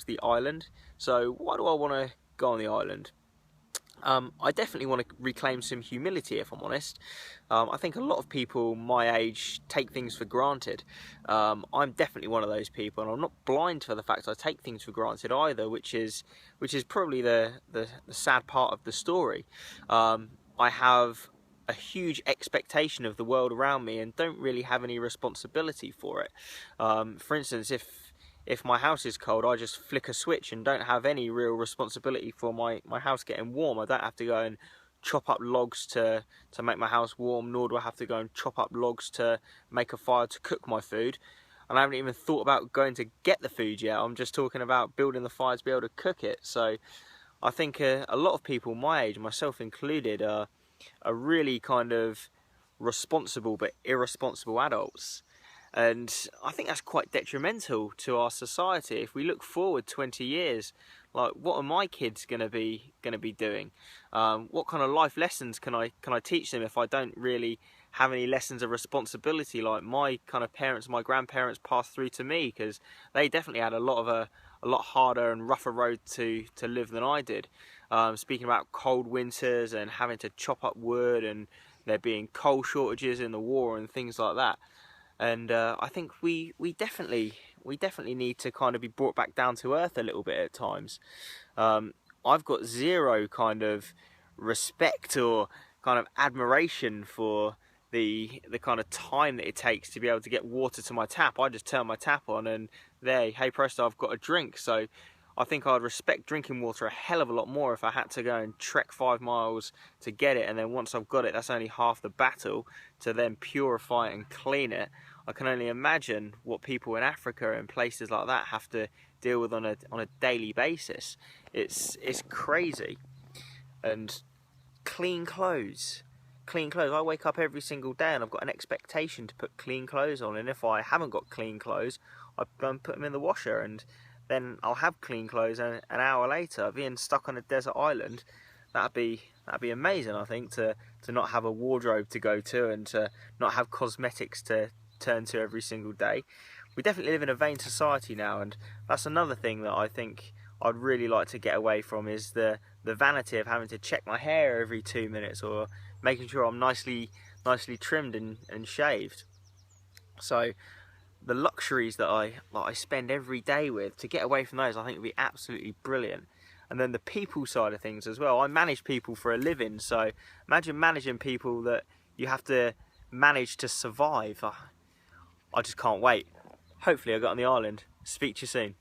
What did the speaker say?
the island. So why do I want to go on the island? I definitely want to reclaim some humility, if I'm honest. I think a lot of people my age take things for granted. I'm definitely one of those people, and I'm not blind to the fact I take things for granted either, which is probably the sad part of the story. I have a huge expectation of the world around me and don't really have any responsibility for it. For instance, if my house is cold, I just flick a switch and don't have any real responsibility for my house getting warm. I don't have to go and chop up logs to make my house warm, nor do I have to go and chop up logs to make a fire to cook my food. And I haven't even thought about going to get the food yet. I'm just talking about building the fire to be able to cook it. So I think a lot of people my age, myself included, are really kind of responsible but irresponsible adults. And I think that's quite detrimental to our society. If we look forward 20 years, like, what are my kids going to be doing? What kind of life lessons can I teach them if I don't really have any lessons of responsibility like my kind of parents, my grandparents passed through to me? Because they definitely had a lot harder and rougher road to live than I did. Speaking about cold winters and having to chop up wood, and there being coal shortages in the war and things like that. And I think we definitely need to kind of be brought back down to earth a little bit at times. I've got zero kind of respect or kind of admiration for the kind of time that it takes to be able to get water to my tap. I just turn my tap on and there, hey presto, I've got a drink. So I think I'd respect drinking water a hell of a lot more if I had to go and trek 5 miles to get it, and then once I've got it, that's only half the battle to then purify it and clean it. I can only imagine what people in Africa and places like that have to deal with on a daily basis. It's crazy. And clean clothes. I wake up every single day and I've got an expectation to put clean clothes on, and if I haven't got clean clothes, I put them in the washer, and then I'll have clean clothes an hour later. Being stuck on a desert island, that'd be amazing, I think, to not have a wardrobe to go to and to not have cosmetics to turn to every single day. We definitely live in a vain society now, and that's another thing that I think I'd really like to get away from, is the vanity of having to check my hair every 2 minutes, or making sure I'm nicely trimmed and shaved. So the luxuries that I spend every day with, to get away from those, I think would be absolutely brilliant. And then the people side of things as well. I manage people for a living, so imagine managing people that you have to manage to survive. I just can't wait. Hopefully I get on the island. Speak to you soon.